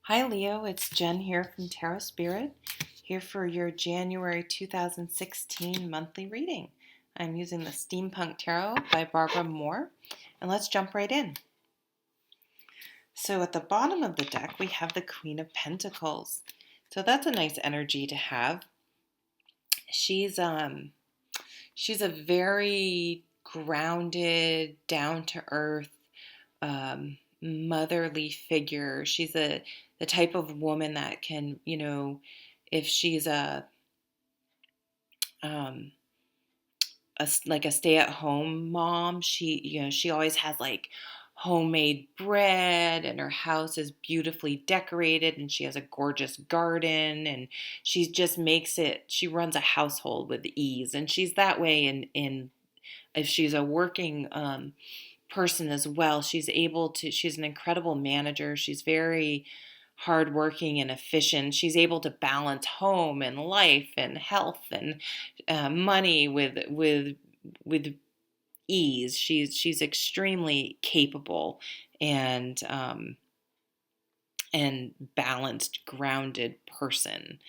Hi Leo, it's Jen here from Tarot Spirit, here for your January 2016 monthly reading. I'm using the Steampunk Tarot by Barbara Moore, and let's jump right in. So at the bottom of the deck, we have the Queen of Pentacles. So that's a nice energy to have. She's a very grounded, down-to-earth, motherly figure. She's the type of woman that can, if she's um, like a stay-at-home mom, she always has like homemade bread, and her house is beautifully decorated, and she has a gorgeous garden, and she just makes it. She runs a household with ease, and she's that way in if she's a working person as well. She's an incredible manager. She's very hardworking and efficient. She's able to balance home and life and health and money with ease. She's extremely capable and balanced, grounded person.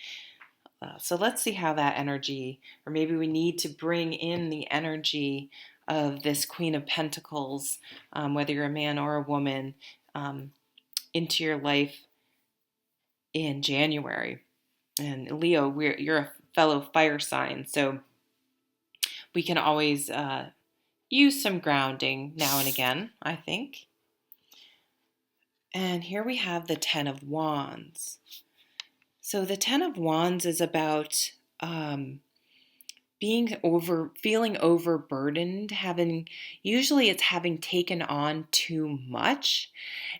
So let's see how that energy, or maybe we need to bring in the energy of this Queen of Pentacles, whether you're a man or a woman, into your life in January. And Leo, you're a fellow fire sign, so we can always use some grounding now and again, I think. And here we have the Ten of Wands. So the Ten of Wands is about feeling overburdened, usually it's having taken on too much.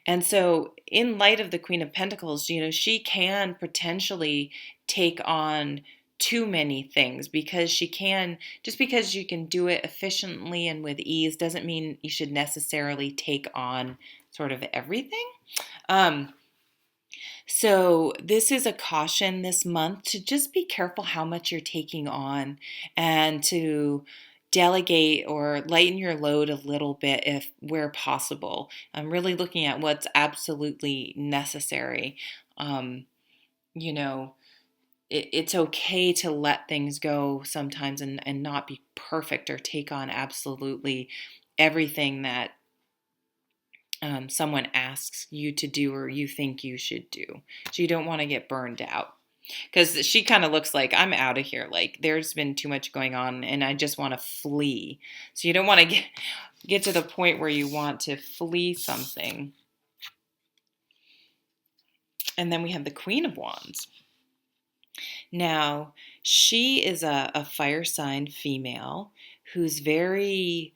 And so in light of the Queen of Pentacles, she can potentially take on too many things, because just because you can do it efficiently and with ease doesn't mean you should necessarily take on sort of everything. So this is a caution this month to just be careful how much you're taking on, and to delegate or lighten your load a little bit if where possible. I'm really looking at what's absolutely necessary. You know, it's okay to let things go sometimes, and not be perfect or take on absolutely everything that someone asks you to do or you think you should do. So you don't want to get burned out. Because she kind of looks like, I'm out of here. Like, there's been too much going on and I just want to flee. So you don't want to get to the point where you want to flee something. And then we have the Queen of Wands. Now, she is a fire sign female who's very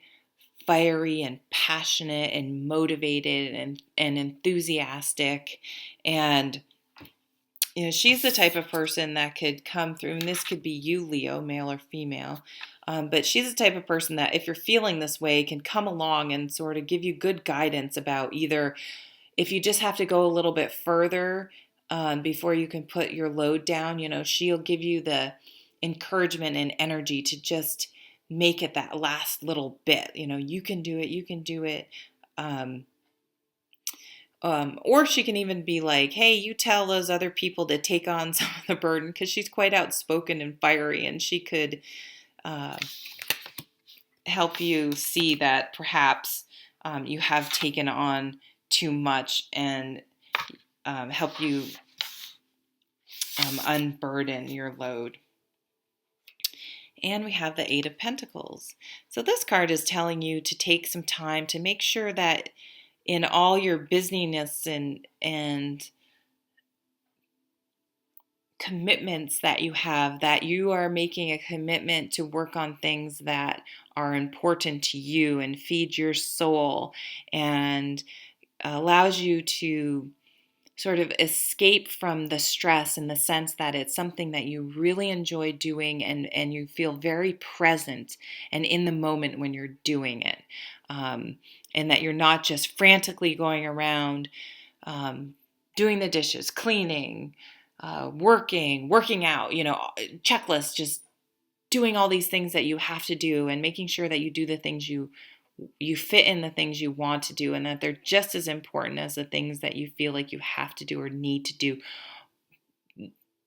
fiery and passionate and motivated and enthusiastic. And she's the type of person that could come through, and this could be you, Leo, male or female, but she's the type of person that if you're feeling this way can come along and sort of give you good guidance about either if you just have to go a little bit further before you can put your load down. She'll give you the encouragement and energy to just make it that last little bit. You can do it. You can do it. Or she can even be like, hey, you tell those other people to take on some of the burden, because she's quite outspoken and fiery, and she could help you see that perhaps you have taken on too much, and help you unburden your load. And we have the Eight of Pentacles. So this card is telling you to take some time to make sure that in all your busyness and commitments that you have, that you are making a commitment to work on things that are important to you and feed your soul, and allows you to sort of escape from the stress, in the sense that it's something that you really enjoy doing, and you feel very present and in the moment when you're doing it. And that you're not just frantically going around doing the dishes, cleaning, working out, checklists, just doing all these things that you have to do, and making sure that you do the things you you fit in the things you want to do, and that they're just as important as the things that you feel like you have to do or need to do.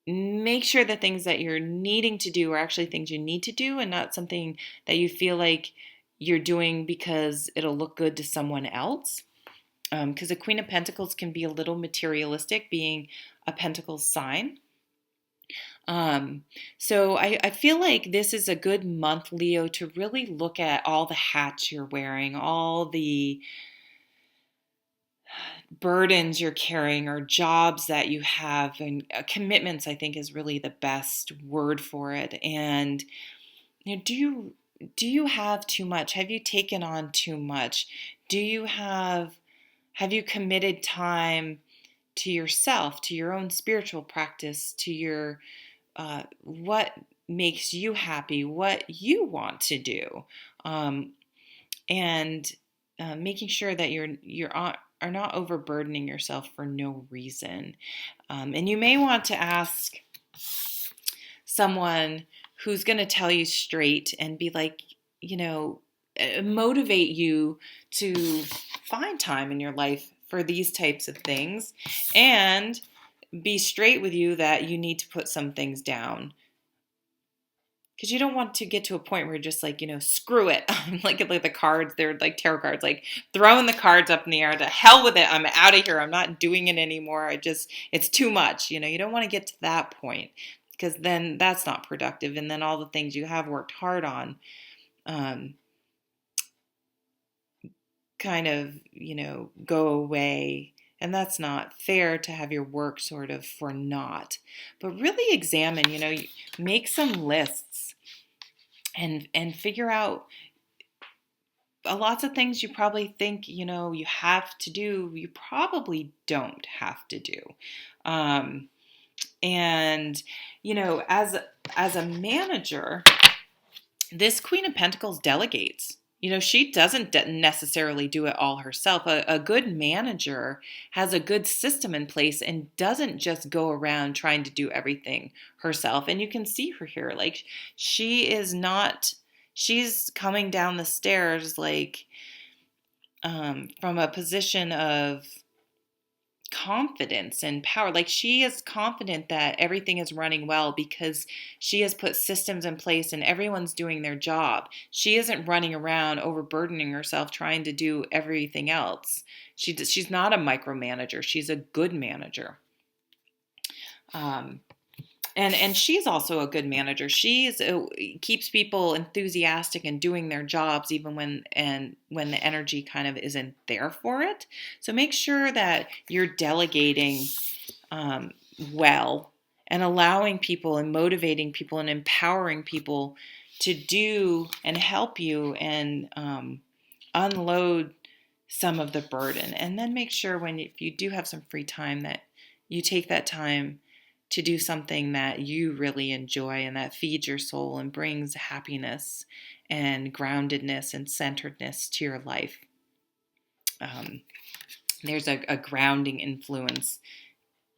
Make sure the things that you're needing to do are actually things you need to do and not something that you feel like you're doing because it'll look good to someone else. Because the Queen of Pentacles can be a little materialistic, being a Pentacles sign. So I feel like this is a good month, Leo, to really look at all the hats you're wearing, all the burdens you're carrying or jobs that you have, and commitments, I think, is really the best word for it. And do you have too much? Have you taken on too much? Have you committed time to yourself, to your own spiritual practice, to your what makes you happy, what you want to do, and making sure that are not overburdening yourself for no reason. And you may want to ask someone who's going to tell you straight and be like, motivate you to find time in your life for these types of things, and be straight with you that you need to put some things down. Because you don't want to get to a point where you're just like, screw it. like the cards, they're like tarot cards, like throwing the cards up in the air. To hell with it. I'm out of here. I'm not doing it anymore. It's too much. You don't want to get to that point, because then that's not productive. And then all the things you have worked hard on kind of, go away. And that's not fair to have your work sort of for naught. But really examine, make some lists and figure out lots of things you probably think, you have to do, you probably don't have to do. And, as a manager, this Queen of Pentacles delegates. She doesn't necessarily do it all herself. A good manager has a good system in place and doesn't just go around trying to do everything herself. And you can see her here. Like, she's coming down the stairs, like, from a position of confidence and power. Like, she is confident that everything is running well because she has put systems in place and everyone's doing their job. She isn't running around overburdening herself trying to do everything else. She's not a micromanager. She's a good manager. And she's also a good manager. Keeps people enthusiastic and doing their jobs even when the energy kind of isn't there for it. So make sure that you're delegating well, and allowing people and motivating people and empowering people to do and help you and unload some of the burden. And then make sure if you do have some free time, that you take that time to do something that you really enjoy and that feeds your soul and brings happiness and groundedness and centeredness to your life. There's a grounding influence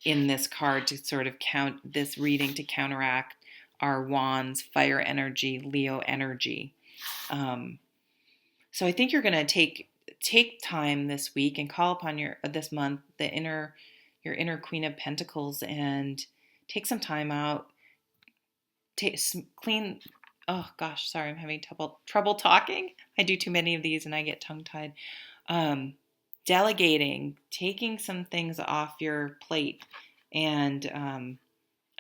in this card to sort of this reading to counteract our Wands, fire energy, Leo energy. So I think you're going to take time this week and call upon this month your inner Queen of Pentacles, and take some time out. Clean. Oh gosh, sorry, I'm having trouble talking. I do too many of these and I get tongue-tied. Delegating, taking some things off your plate, and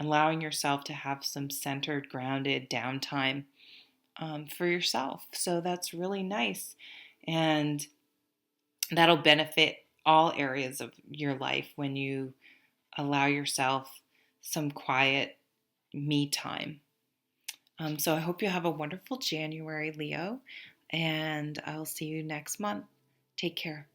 allowing yourself to have some centered, grounded downtime for yourself. So that's really nice. And that'll benefit all areas of your life when you allow yourself some quiet me time. So I hope you have a wonderful January, Leo, and I'll see you next month. Take care.